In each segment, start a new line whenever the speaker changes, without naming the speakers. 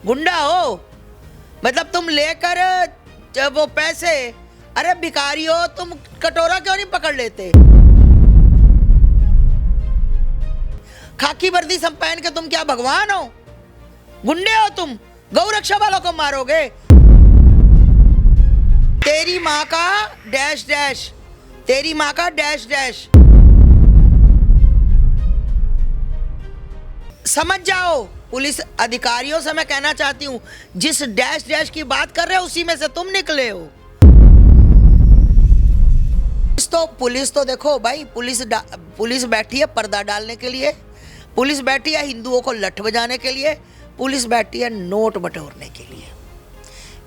गुंडा हो? मतलब तुम लेकर वो पैसे, अरे भिखारी हो तुम, कटोरा क्यों नहीं पकड़ लेते? खाकी वर्दी सब पहन के तुम क्या भगवान हो? गुंडे हो तुम, गौ रक्षा वालों को मारोगे। तेरी माँ का डैश डैश, तेरी माँ का डैश डैश। समझ जाओ, पुलिस अधिकारियों से मैं कहना चाहती हूँ, जिस डैश डैश की बात कर रहे हो उसी में से तुम निकले हो। पुलिस तो देखो भाई, पुलिस बैठी है पर्दा डालने के लिए, पुलिस बैठी है हिंदुओं को लठ बजाने के लिए, पुलिस बैठी है नोट बटोरने के लिए।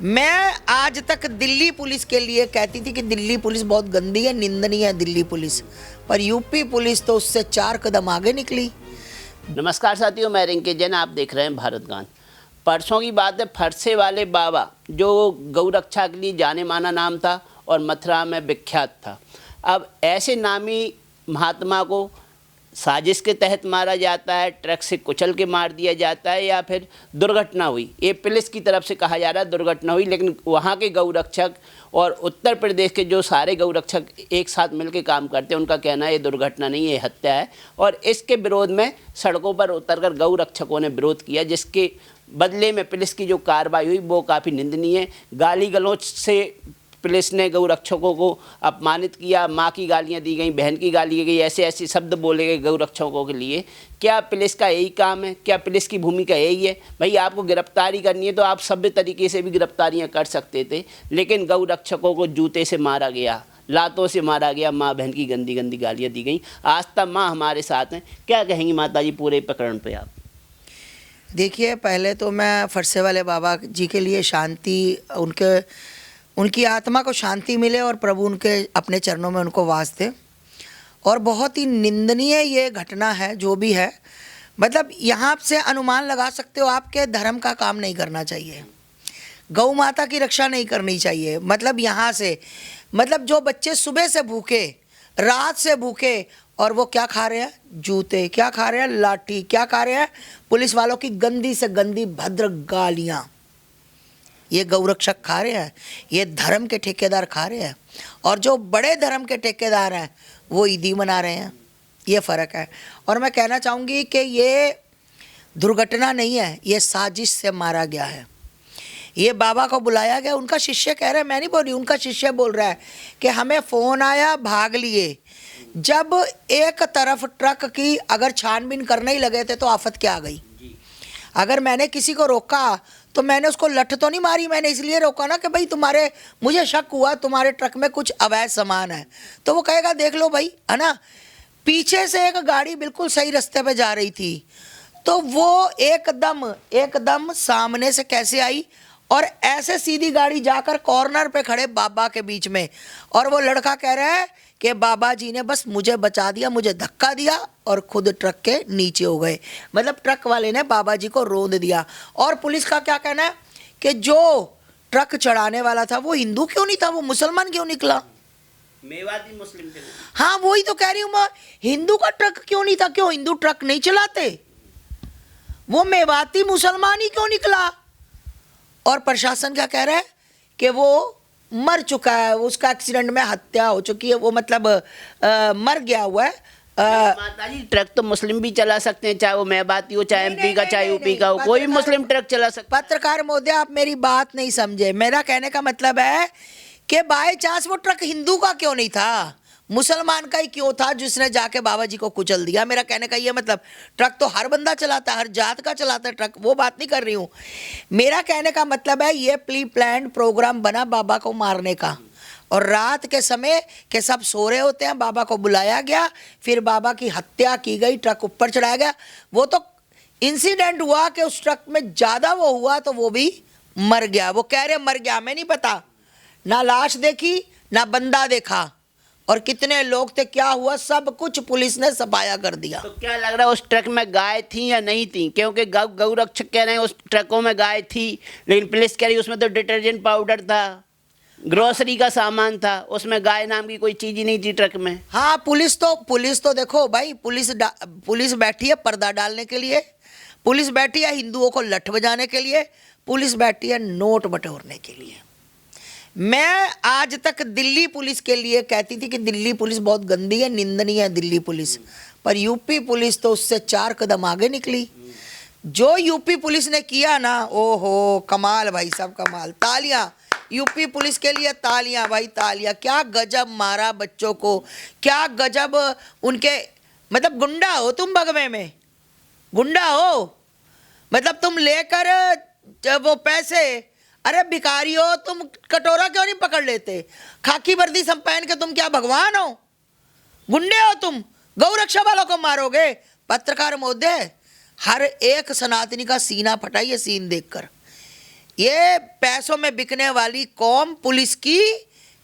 मैं आज तक दिल्ली पुलिस के लिए कहती थी कि दिल्ली पुलिस बहुत गंदी है, निंदनीय है दिल्ली पुलिस, पर यूपी पुलिस तो उससे 4 कदम आगे निकली।
नमस्कार साथियों, मैं रिंकी जैन, आप देख रहे हैं भारत गान। परसों की बात है, फरसे वाले बाबा जो गौ रक्षा के लिए जाने माना नाम था और मथुरा में विख्यात था। अब ऐसे नामी महात्मा को साजिश के तहत मारा जाता है, ट्रक से कुचल के मार दिया जाता है, या फिर दुर्घटना हुई। ये पुलिस की तरफ से कहा जा रहा है दुर्घटना हुई, लेकिन वहाँ के गौ रक्षक और उत्तर प्रदेश के जो सारे गौ रक्षक एक साथ मिलकर काम करते हैं, उनका कहना है ये दुर्घटना नहीं, ये हत्या है। और इसके विरोध में सड़कों पर उतरकर गौ रक्षकों ने विरोध किया, जिसके बदले में पुलिस की जो कार्रवाई हुई वो काफ़ी निंदनीय है। गाली गलौज से पुलिस ने गौ रक्षकों को अपमानित किया, माँ की गालियाँ दी गई, बहन की गाली दी गई, ऐसे ऐसे शब्द बोले गए गौ रक्षकों के लिए। क्या पुलिस का यही काम है? क्या पुलिस की भूमिका यही है? भाई आपको गिरफ्तारी करनी है तो आप सभ्य तरीके से भी गिरफ्तारियाँ कर सकते थे, लेकिन गौ रक्षकों को जूते से मारा गया, लातों से मारा गया, माँ बहन की गंदी गंदी गालियाँ दी गई। आज तक माँ हमारे साथ हैं, क्या कहेंगी माता जी पूरे प्रकरण पर आप?
देखिए, पहले तो मैं फरसे वाले बाबा जी के लिए शांति, उनकी आत्मा को शांति मिले और प्रभु उनके अपने चरणों में उनको वास दे। और बहुत ही निंदनीय ये घटना है जो भी है। मतलब यहाँ से अनुमान लगा सकते हो, आपके धर्म का काम नहीं करना चाहिए, गौ माता की रक्षा नहीं करनी चाहिए। मतलब यहाँ से, मतलब जो बच्चे सुबह से भूखे, रात से भूखे, और वो क्या खा रहे हैं? जूते। क्या खा रहे हैं? लाठी। क्या खा रहे हैं? पुलिस वालों की गंदी से गंदी भद्र गालियाँ। ये गौरक्षक खा रहे हैं, ये धर्म के ठेकेदार खा रहे हैं, और जो बड़े धर्म के ठेकेदार हैं वो ईदी मना रहे हैं। ये फ़र्क है। और मैं कहना चाहूँगी कि ये दुर्घटना नहीं है, ये साजिश से मारा गया है। ये बाबा को बुलाया गया, उनका शिष्य कह रहा है, मैं नहीं बोल रही, उनका शिष्य बोल रहा है कि हमें फ़ोन आया, भाग लिए। जब एक तरफ ट्रक की अगर छानबीन करने ही लगे थे तो आफत क्या आ गई। अगर मैंने किसी को रोका तो मैंने उसको लठ तो नहीं मारी, मैंने इसलिए रोका ना कि भाई मुझे शक हुआ तुम्हारे ट्रक में कुछ अवैध सामान है, तो वो कहेगा देख लो भाई, है ना। पीछे से एक गाड़ी बिल्कुल सही रास्ते पे जा रही थी, तो वो एकदम सामने से कैसे आई, और ऐसे सीधी गाड़ी जाकर कॉर्नर पे खड़े बाबा के बीच में, और वो लड़का कह रहा है कि बाबा जी ने बस मुझे बचा दिया, मुझे धक्का दिया और खुद ट्रक के नीचे हो गए। मतलब ट्रक वाले ने बाबा जी को रोंद दिया। और पुलिस का क्या कहना है कि जो ट्रक चढ़ाने वाला था वो हिंदू क्यों नहीं था, वो मुसलमान क्यों निकला?
मेवाती मुस्लिम थे।
हाँ, वही तो कह रही हूँ मैं, हिंदू का ट्रक क्यों नहीं था? क्यों हिंदू ट्रक नहीं चलाते? वो मेवाती मुसलमान ही क्यों निकला? और प्रशासन क्या कह रहा है कि वो मर चुका है, उसका एक्सीडेंट में हत्या हो चुकी है, वो मतलब मर गया हुआ है।
माताजी, ट्रक तो मुस्लिम भी चला सकते हैं, चाहे वो मेवाती हो, चाहे एमपी का, चाहे यूपी का हो, कोई भी मुस्लिम ट्रक चला सकता है।
पत्रकार महोदय, आप मेरी बात नहीं समझे। मेरा कहने का मतलब है कि बाय चांस वो ट्रक हिंदू का क्यों नहीं था, मुसलमान का ही क्यों था जिसने जाके बाबा जी को कुचल दिया। मेरा कहने का ये मतलब, ट्रक तो हर बंदा चलाता है, हर जात का चलाता है ट्रक, वो बात नहीं कर रही हूँ। मेरा कहने का मतलब है ये प्री प्लान्ड प्रोग्राम बना बाबा को मारने का, और रात के समय के सब सो रहे होते हैं, बाबा को बुलाया गया, फिर बाबा की हत्या की गई, ट्रक ऊपर चढ़ाया गया। वो तो इंसिडेंट हुआ कि उस ट्रक में ज़्यादा वो हुआ तो वो भी मर गया। वो कह रहे मर गया, हमें नहीं पता, ना लाश देखी ना बंदा देखा, और कितने लोग थे, क्या हुआ, सब कुछ पुलिस ने सफाया कर दिया।
तो क्या लग रहा है उस ट्रक में गाय थी या नहीं थी? क्योंकि गौ रक्षक कह रहे हैं उस ट्रकों में गाय थी, लेकिन पुलिस कह रही उसमें तो डिटर्जेंट पाउडर था, ग्रोसरी का सामान था, उसमें गाय नाम की कोई चीज ही नहीं थी ट्रक में।
हाँ, पुलिस तो देखो भाई, पुलिस बैठी है पर्दा डालने के लिए, पुलिस बैठी है हिंदुओं को लठ बजाने के लिए, पुलिस बैठी है नोट बटोरने के लिए। मैं आज तक दिल्ली पुलिस के लिए कहती थी कि दिल्ली पुलिस बहुत गंदी है, निंदनीय है दिल्ली पुलिस, पर यूपी पुलिस तो उससे 4 कदम आगे निकली। जो यूपी पुलिस ने किया ना, ओहो कमाल भाई साहब, कमाल। तालियां यूपी पुलिस के लिए, तालियां भाई तालियां। क्या गजब मारा बच्चों को, क्या गजब उनके, मतलब गुंडा हो तुम बगवे में, गुंडा हो, मतलब तुम लेकर जब वो पैसे, अरे भिखारी हो तुम, कटोरा क्यों नहीं पकड़ लेते? खाकी वर्दी सब पहन के तुम क्या भगवान हो? गुंडे हो तुम, गौ रक्षा वालों को मारोगे। पत्रकार महोदय, हर एक सनातनी का सीना फटा ये सीन देखकर। ये पैसों में बिकने वाली कौम पुलिस की,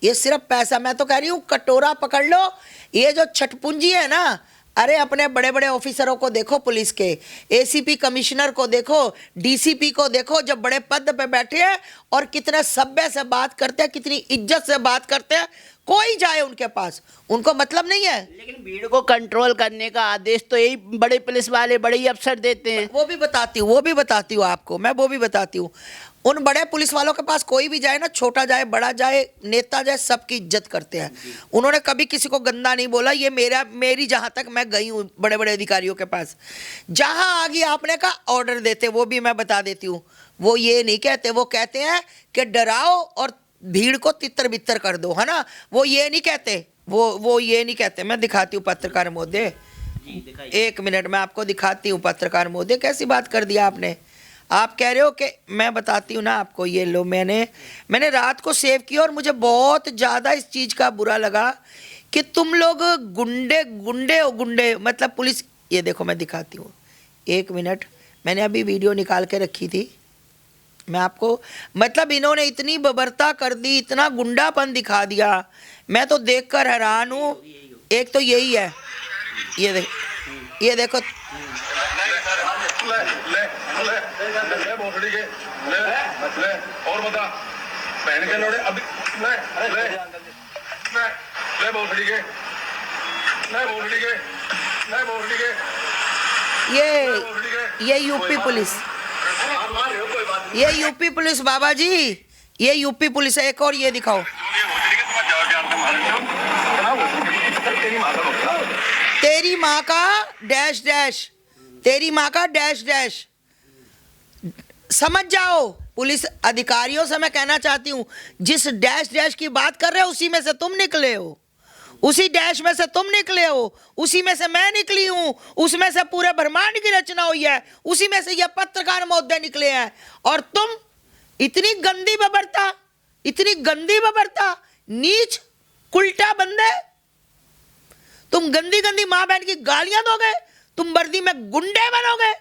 ये सिर्फ पैसा, मैं तो कह रही हूँ कटोरा पकड़ लो। ये जो छटपुंजी है ना, अरे अपने बड़े बड़े ऑफिसरों को देखो, पुलिस के एसीपी कमिश्नर को देखो, डीसीपी को देखो, जब बड़े पद पे बैठे हैं और कितने सभ्य से बात करते हैं, कितनी इज्जत से बात करते हैं। कोई जाए उनके पास, उनको मतलब नहीं है।
लेकिन भीड़ को कंट्रोल करने का आदेश तो यही बड़े पुलिस वाले, बड़े ही अफसर देते हैं।
वो भी बताती हूँ आपको, मैं वो भी बताती हूँ। उन बड़े पुलिस वालों के पास कोई भी जाए ना, छोटा जाए बड़ा जाए नेता जाए, सबकी इज्जत करते हैं। उन्होंने कभी किसी को गंदा नहीं बोला। ये मेरी जहाँ तक मैं गई हूँ बड़े बड़े अधिकारियों के पास, जहाँ आगे आपने का ऑर्डर देते, वो भी मैं बता देती हूँ, वो ये नहीं कहते, वो कहते हैं कि डराओ और भीड़ को तितर बितर कर दो, है ना। वो ये नहीं कहते, वो ये नहीं कहते। मैं दिखाती हूँ पत्रकार महोदय, 1 मिनट में आपको दिखाती हूँ। पत्रकार महोदय, कैसी बात कर दिया आपने। आप कह रहे हो कि मैं बताती हूँ ना आपको, ये लो, मैंने रात को सेव किया और मुझे बहुत ज़्यादा इस चीज़ का बुरा लगा कि तुम लोग गुंडे हो, मतलब पुलिस। ये देखो मैं दिखाती हूँ, 1 मिनट, मैंने अभी वीडियो निकाल के रखी थी, मैं आपको, मतलब इन्होंने इतनी बर्बरता कर दी, इतना गुंडापन दिखा दिया, मैं तो देखकर हैरान हूँ। एक तो यही है, ये देखो और बता बहन के लोड़े अभी ये यूपी पुलिस, ये यूपी पुलिस बाबा जी, ये यूपी पुलिस है। एक और ये दिखाओ, तेरी माँ का डैश डैश, तेरी माँ का डैश डैश। समझ जाओ, पुलिस अधिकारियों से मैं कहना चाहती हूँ, जिस डैश डैश की बात कर रहे हो उसी में से तुम निकले हो, उसी डैश में से तुम निकले हो, उसी में से मैं निकली हूँ, उसमें से पूरे ब्रह्मांड की रचना हुई है, उसी में से ये पत्रकार महोदय निकले हैं। और तुम इतनी गंदी बबरता, इतनी गंदी बबरता, नीच कुल्टा बंदे, तुम गंदी गंदी माँ बहन की गालियां दोगे, तुम वर्दी में गुंडे बनोगे।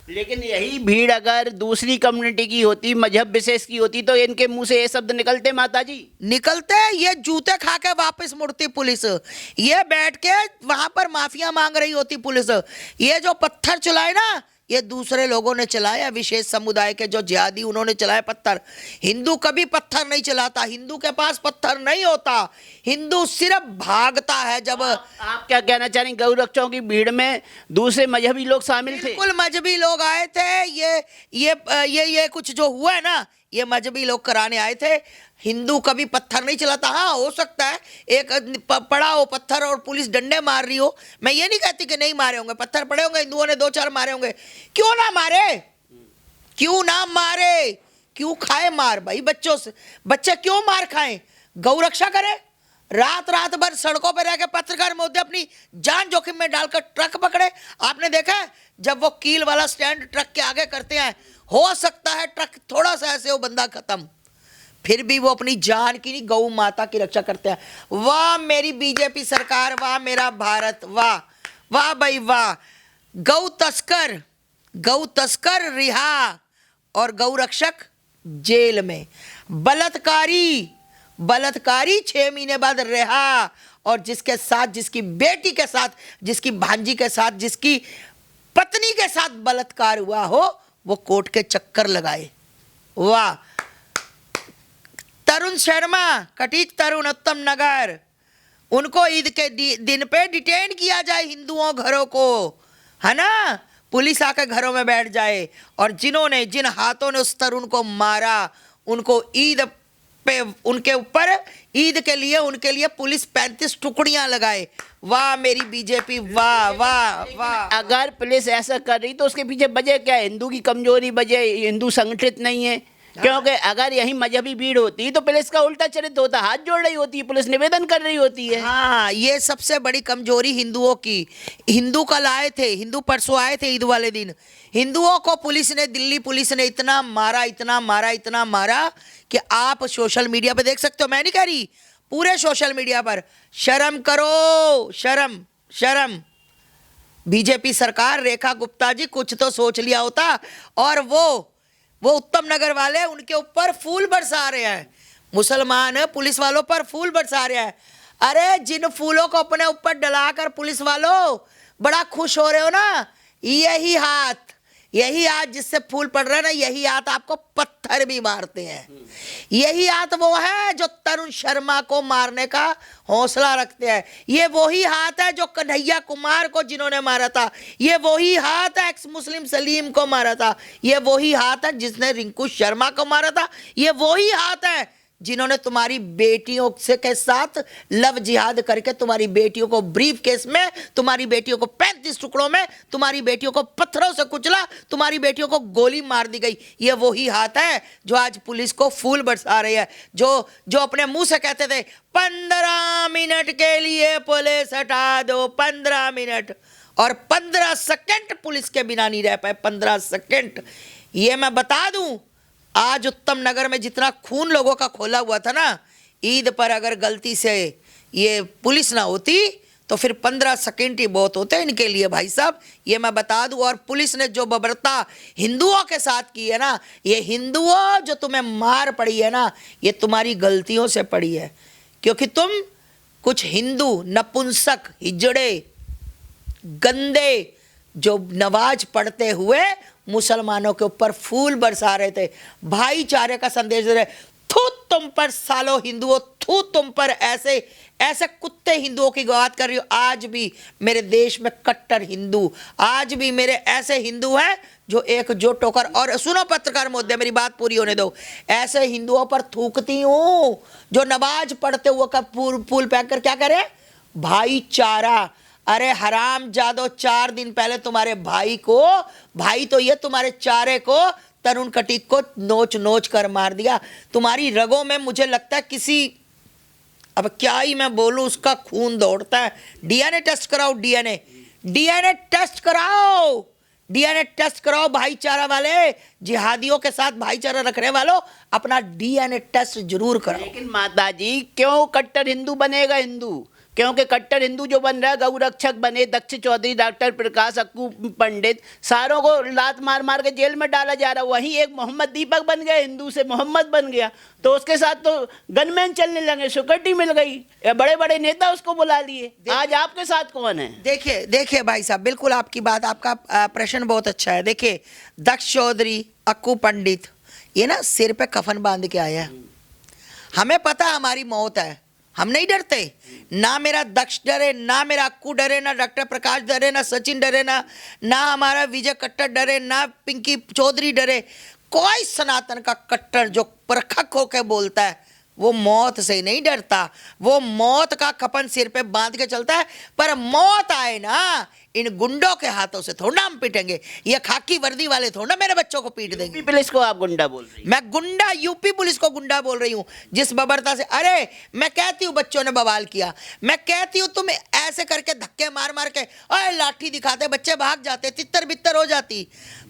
लेकिन यही भीड़ अगर दूसरी कम्युनिटी की होती, मजहब विशेष की होती, तो इनके मुंह से ये शब्द निकलते माता जी? निकलते। ये जूते खा के वापस मुड़ती पुलिस, ये बैठ के वहां पर माफिया मांग रही होती पुलिस। ये जो पत्थर चलाए ना, ये दूसरे लोगों ने चलाया, विशेष समुदाय के जो जिहादी, उन्होंने चलाए पत्थर। हिंदू कभी पत्थर नहीं चलाता, हिंदू के पास पत्थर नहीं होता, हिंदू सिर्फ भागता है। जब आप क्या कहना चाह रही, गौ रक्षकों की भीड़ में दूसरे मजहबी लोग शामिल थे?
बिल्कुल मजहबी लोग आए थे। ये कुछ जो हुआ है ना, ये मजहबी लोग कराने आए थे। हिंदू कभी पत्थर नहीं चलाता। हाँ, हो सकता है एक पड़ा हो पत्थर और पुलिस डंडे मार रही हो, मैं ये नहीं कहती कि नहीं मारे होंगे, पत्थर पड़े होंगे, हिंदुओं ने 2-4 मारे होंगे। क्यों ना मारे, क्यों ना मारे, क्यों खाए मार भाई? बच्चों से बच्चे क्यों मार खाएं? गौ रक्षा करे, रात भर सड़कों पर रह के पत्रकार महोदय अपनी जान जोखिम में डालकर ट्रक पकड़े। आपने देखा है जब वो कील वाला स्टैंड ट्रक के आगे करते हैं, हो सकता है ट्रक थोड़ा सा ऐसे हो, बंदा खत्म, फिर भी वो अपनी जान की नहीं, गौ माता की रक्षा करते हैं। वाह मेरी बीजेपी सरकार, वाह मेरा भारत, वाह वाह भाई वाह। गौ तस्कर रिहा और गौ रक्षक जेल में। बलात्कारी 6 महीने बाद रिहा, और जिसके साथ, जिसकी बेटी के साथ, जिसकी भांजी के साथ, जिसकी पत्नी के साथ बलात्कार हुआ हो, वो कोर्ट के चक्कर लगाए। वाह। तरुण शर्मा, कटीक तरुण, उत्तम नगर, उनको ईद के दिन पे डिटेन किया जाए हिंदुओं घरों को, है ना। पुलिस आकर घरों में बैठ जाए। और जिन हाथों ने उस तरुण को मारा, उनको ईद पे उनके ऊपर ईद के लिए उनके लिए पुलिस 35 टुकड़ियां लगाए। वाह मेरी बीजेपी, वाह वाह वाह।
अगर पुलिस ऐसा कर रही तो उसके पीछे वजह क्या है? हिंदू की कमजोरी वजह, हिंदू संगठित नहीं है? क्योंकि अगर यही मजहबी भीड़ होती तो पुलिस का उल्टा चरित्र होता, हाथ जोड़ रही होती, पुलिस निवेदन कर रही होती है।
हाँ, ये सबसे बड़ी कमजोरी हिंदुओं की। हिंदू कल आए थे, हिंदू परसों आए थे ईद वाले दिन। हिंदुओं को पुलिस ने, दिल्ली पुलिस ने इतना मारा, इतना मारा, इतना मारा कि आप सोशल मीडिया पे देख सकते हो। मैं नहीं कह रही, पूरे सोशल मीडिया पर। शर्म करो, शर्म शर्म। बीजेपी सरकार, रेखा गुप्ता जी, कुछ तो सोच लिया होता। और वो उत्तम नगर वाले उनके ऊपर फूल बरसा रहे हैं, मुसलमान पुलिस वालों पर फूल बरसा रहे हैं। अरे जिन फूलों को अपने ऊपर डलाकर पुलिस वालों बड़ा खुश हो रहे हो ना, यही हाथ जिससे फूल पड़ रहे हैं ना, यही हाथ आपको पत्थर भी मारते हैं। यही हाथ वो है जो तरुण शर्मा को मारने का हौसला रखते हैं। ये वही हाथ है जो कन्हैया कुमार को जिन्होंने मारा था। ये वही हाथ है एक्स मुस्लिम सलीम को मारा था। ये वही हाथ है जिसने रिंकू शर्मा को मारा था। ये वही हाथ है जिन्होंने तुम्हारी बेटियों से के साथ लव जिहाद करके तुम्हारी बेटियों को ब्रीफ केस में, तुम्हारी बेटियों को 35 टुकड़ों में, तुम्हारी बेटियों को पत्थरों से कुचला, तुम्हारी बेटियों को गोली मार दी गई। ये वही हाथ है जो आज पुलिस को फूल बरसा रही है, जो अपने मुंह से कहते थे 15 मिनट के लिए पुलिस हटा दो, 15 मिनट, और 15 सेकंड पुलिस के बिना नहीं रह पाए, 15 सेकंड। ये मैं बता दूं, आज उत्तम नगर में जितना खून लोगों का खोला हुआ था ना, ईद पर अगर गलती से ये पुलिस ना होती तो फिर 15 सेकंड ही बहुत होते इनके लिए भाई साहब, ये मैं बता दूं। और पुलिस ने जो बर्बरता हिंदुओं के साथ की है ना, ये हिंदुओं जो तुम्हें मार पड़ी है ना, ये तुम्हारी गलतियों से पड़ी है। क्योंकि तुम कुछ हिंदू नपुंसक, हिजड़े, गंदे, जो नमाज पढ़ते हुए मुसलमानों के ऊपर फूल बरसा रहे थे, भाईचारे का संदेश दे रहे। थू तुम पर सालो हिंदुओं, थू तुम पर, ऐसे कुत्ते हिंदुओं की बात कर रही हो। आज भी मेरे देश में कट्टर हिंदू, आज भी मेरे ऐसे हिंदू हैं जो एकजुट होकर, और सुनो पत्रकार महोदय मेरी बात पूरी होने दो, ऐसे हिंदुओं पर थूकती हूं जो नमाज पढ़ते हुए का फूल फेंक कर क्या करे, भाईचारा। अरे हराम जादो, 4 दिन पहले तुम्हारे भाई तो ये तुम्हारे चारे को, तरुण कटीक को नोच नोच कर मार दिया। तुम्हारी रगों में मुझे लगता है किसी, अब क्या ही मैं बोलूं, उसका खून दौड़ता है। डीएनए टेस्ट कराओ, डीएनए टेस्ट कराओ, डीएनए टेस्ट कराओ। भाईचारा वाले, जिहादियों के साथ भाईचारा रखने वालों, अपना डीएनए टेस्ट जरूर कराओ।
लेकिन माता जी, क्यों कट्टर हिंदू बनेगा हिंदू? क्योंकि कट्टर हिंदू जो बन रहा है, गौरक्षक बने, दक्ष चौधरी, डॉक्टर प्रकाश, अक्कू पंडित, सारों को लात मार मार के जेल में डाला जा रहा है। वहीं एक मोहम्मद दीपक बन गया, हिंदू से मोहम्मद बन गया, तो उसके साथ तो गनमैन चलने लगे, सिक्योरिटी मिल गई, बड़े बड़े नेता उसको बुला लिए। आज आपके साथ कौन है?
देखिए भाई साहब, बिल्कुल आपकी बात, आपका प्रश्न बहुत अच्छा है। देखिए दक्ष चौधरी, अक्कू पंडित, ये ना सिर पे कफन बांध के आया है। हमें पता हमारी मौत है, हम नहीं डरते। ना मेरा दक्ष डरे, ना मेरा अक्कू डरे, ना डॉक्टर प्रकाश डरे, ना सचिन डरे, ना हमारा विजय कट्टर डरे, ना पिंकी चौधरी डरे। कोई सनातन का कट्टर जो परखक होकर बोलता है वो मौत से नहीं डरता, वो मौत का कफन सिर पे बांध के चलता है। पर मौत आए ना, इन गुंडों के हाथों से थोड़ा हम पिटेंगे, ये खाकी वर्दी वाले थोड़ा मेरे बच्चों को पीट देंगे।
पुलिस को आप गुंडा बोल रही हैं?
मैं गुंडा, यूपी पुलिस को गुंडा बोल रही हूं, जिस बबरता से। अरे मैं कहती हूं बच्चों ने बवाल किया, मैं कहती हूं तुम ऐसे करके धक्के मार मार के अरे लाठी दिखाते, बच्चे भाग जाते, तितर बितर हो जाती।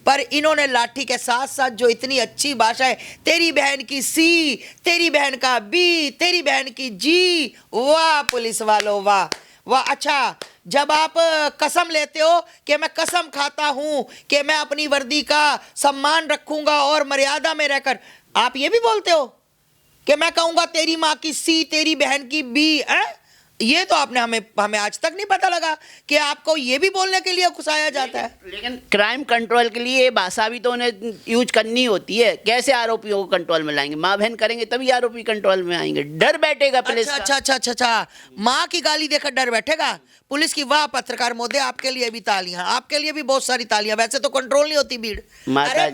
पर इन्होंने लाठी के साथ साथ जो इतनी अच्छी भाषा है, तेरी बहन की सी, तेरी बहन का बी, तेरी बहन की जी, वाह पुलिस वालों, वाह वाह। अच्छा, जब आप कसम लेते हो कि मैं कसम खाता हूं कि मैं अपनी वर्दी का सम्मान रखूंगा और मर्यादा में रहकर, आप ये भी बोलते हो कि मैं कहूंगा तेरी माँ की सी, तेरी बहन की बी। ये तो आपने हमें आज तक नहीं पता लगा कि आपको ये भी बोलने के लिए उकसाया जाता है।
लेकिन क्राइम कंट्रोल के लिए ये भाषा भी तो उन्हें यूज करनी होती है। कैसे आरोपियों को कंट्रोल में लाएंगे? माँ बहन करेंगे तभी आरोपी कंट्रोल में आएंगे। डर बैठेगा पुलिस का।
अच्छा, माँ की गाली देकर डर बैठेगा पुलिस की? वाह पत्रकार महोदय, आपके लिए भी तालियां, आपके लिए भी बहुत सारी तालियां। वैसे तो कंट्रोल नहीं होती भीड़। अरे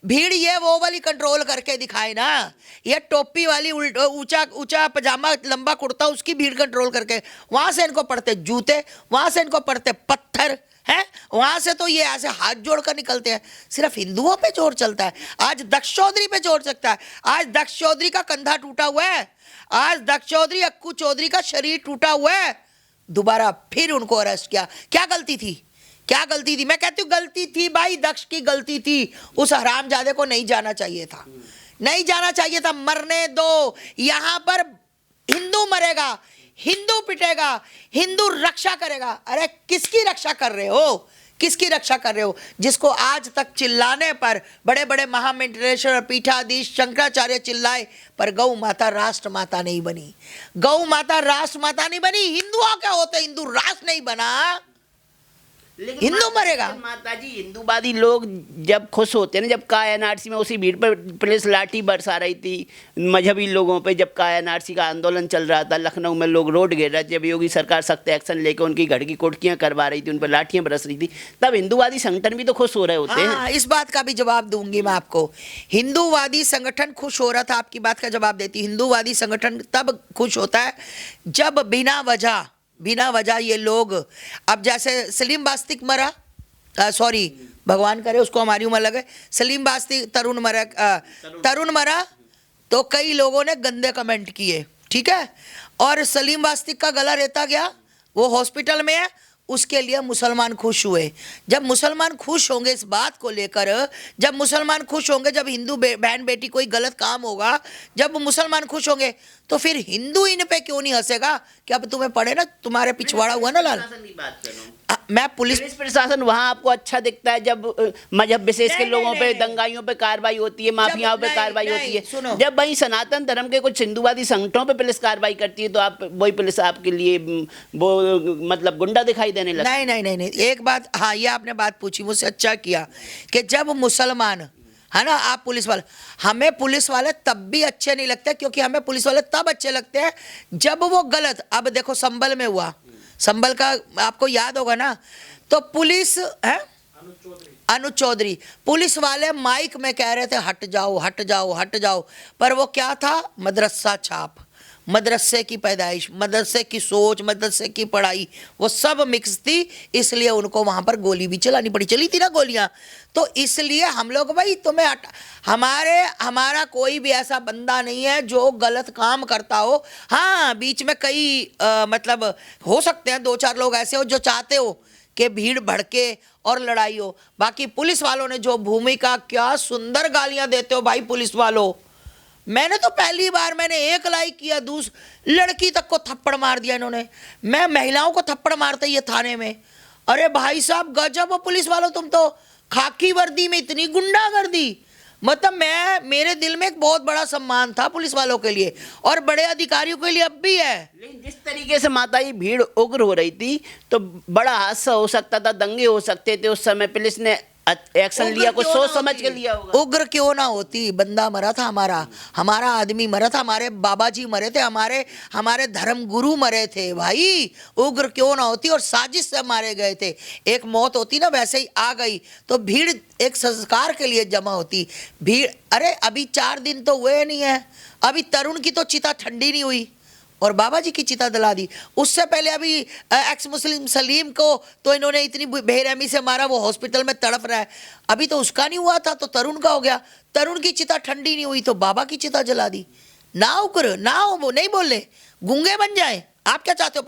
भीड़ ये वो वाली कंट्रोल करके दिखाए ना, ये टोपी वाली ऊंचा पजामा लंबा कुर्ता, उसकी भीड़ कंट्रोल करके। वहां से इनको पड़ते जूते, वहां से इनको पड़ते पत्थर हैं, वहां से तो ये ऐसे हाथ जोड़कर निकलते हैं। सिर्फ हिंदुओं पे जोर चलता है। आज दक्ष चौधरी पे जोर सकता है। आज दक्ष चौधरी का कंधा टूटा हुआ है। आज दक्ष चौधरी, अक्कू चौधरी का शरीर टूटा हुआ है। दोबारा फिर उनको अरेस्ट किया। क्या गलती थी? क्या गलती थी? मैं कहती हूँ गलती थी भाई, दक्ष की गलती थी। उस हरामजादे को नहीं जाना चाहिए था, नहीं जाना चाहिए था। मरने दो। यहां पर हिंदू मरेगा, हिंदू पिटेगा, हिंदू रक्षा करेगा। अरे किसकी रक्षा कर रहे हो? किसकी रक्षा कर रहे हो? जिसको आज तक चिल्लाने पर बड़े बड़े महामंडलेश्वर, पीठाधीश, शंकराचार्य चिल्लाए, पर गौ माता राष्ट्र माता नहीं बनी। गौ माता राष्ट्र माता नहीं बनी। हिंदुओं क्या होते? हिंदू राष्ट्र नहीं बना, हिंदू मरेगा।
माता जी, हिंदूवादी लोग जब खुश होते हैं ना, जब काया एनआरसी में उसी भीड़ पर पुलिस लाठी बरसा रही थी मजहबी लोगों पे, जब काया एनआरसी का आंदोलन चल रहा था, लखनऊ में लोग रोड घेर रहे थे, जब योगी सरकार सख्त एक्शन लेकर उनकी घर की कुर्कियां करवा रही थी, उन पर लाठियां बरस रही थी, तब हिंदूवादी संगठन भी तो खुश हो रहे होते हैं।
इस बात का भी जवाब दूंगी मैं आपको। हिंदूवादी संगठन खुश हो रहा था, आपकी बात का जवाब देती। हिंदूवादी संगठन तब खुश होता है जब बिना वजह ये लोग, अब जैसे सलीम बास्तिक मरा, सॉरी भगवान करे उसको हमारी उम्र लगे, सलीम बास्तिक तरुण मरा तो कई लोगों ने गंदे कमेंट किए, ठीक है, और सलीम बास्तिक का गला रेता गया, वो हॉस्पिटल में है, उसके लिए मुसलमान खुश हुए। जब मुसलमान खुश होंगे इस बात को लेकर, जब मुसलमान खुश होंगे, जब हिंदू बहन बेटी कोई गलत काम होगा, जब मुसलमान खुश होंगे, तो फिर हिंदू इन पे क्यों नहीं हंसेगा कि अब तुम्हें पड़े ना, तुम्हारे पिछवाड़ा हुआ ना लाल। मैं पुलिस
प्रशासन वहाँ आपको अच्छा दिखता है जब मजहब विशेष के लोगों पे, दंगाइयों पे कार्रवाई होती है, माफियाओं पे कार्रवाई होती है। जब वही सनातन धर्म के कुछ हिंदूवादी संगठनों पे पुलिस कार्रवाई करती है तो आप वही पुलिस आपके लिए वो मतलब गुंडा दिखाई देने लगता है।
नहीं, एक बात, हाँ ये आपने बात पूछी, मुझसे अच्छा किया कि जब मुसलमान है ना, आप पुलिस वाले, हमें पुलिस वाले तब भी अच्छे नहीं लगते, क्योंकि हमें पुलिस वाले तब अच्छे लगते हैं जब वो गलत, अब देखो संभल में हुआ, संभल का आपको याद होगा ना, तो पुलिस है अनुज चौधरी, पुलिस वाले माइक में कह रहे थे हट जाओ हट जाओ हट जाओ, पर वो क्या था? मदरसा छाप, मदरसे की पैदाइश, मदरसे की सोच, मदरसे की पढ़ाई, वो सब मिक्स थी, इसलिए उनको वहाँ पर गोली भी चलानी पड़ी। चली थी ना गोलियाँ, तो इसलिए हम लोग भाई तुम्हें हमारा कोई भी ऐसा बंदा नहीं है जो गलत काम करता हो। हाँ बीच में कई मतलब हो सकते हैं 2-4 लोग ऐसे हो जो चाहते हो कि भीड़ भड़के और लड़ाई हो। बाकी पुलिस वालों ने जो भूमिका, क्या सुंदर गालियां देते हो भाई पुलिस वालों। मैंने तो पहली बार मैंने 1 लाइक किया, लड़की तक को थप्पड़ मार दिया इन्होंने। मैं महिलाओं को थप्पड़ मारते ये थाने में। अरे भाई साहब गजब हो पुलिस वालों, तुम तो खाकी वर्दी में इतनी गुंडागर्दी। मतलब मेरे दिल में एक बहुत बड़ा सम्मान था पुलिस वालों के लिए और बड़े अधिकारियों के लिए अब भी है।
लेकिन जिस तरीके से माता जी भीड़ उग्र हो रही थी तो बड़ा हादसा हो सकता था, दंगे हो सकते थे। उस समय पुलिस ने एक्शन लिया, कुछ सोच समझ के लिया होगा।
उग्र क्यों ना होती? बंदा मरा था, हमारा आदमी मरा था, हमारे बाबा जी मरे थे, हमारे धर्म गुरु मरे थे भाई। उग्र क्यों ना होती? और साजिश से मारे गए थे। एक मौत होती ना, वैसे ही आ गई तो भीड़ एक संस्कार के लिए जमा होती। भीड़, अरे अभी 4 दिन तो हुए नहीं है, अभी तरुण की तो चिता ठंडी नहीं हुई और बाबा जी की चिता जला दी। उससे पहले अभी एक्स मुस्लिम सलीम को तो इन्होंने इतनी बेरहमी से मारा, वो हॉस्पिटल में तड़प रहा है। अभी तो उसका नहीं हुआ था तो तरुण का हो गया। तरुण की चिता ठंडी नहीं हुई तो बाबा की चिता जला दी। ना उग्र, ना नहीं बोले, गूंगे बन जाए। आप क्या चाहते हो?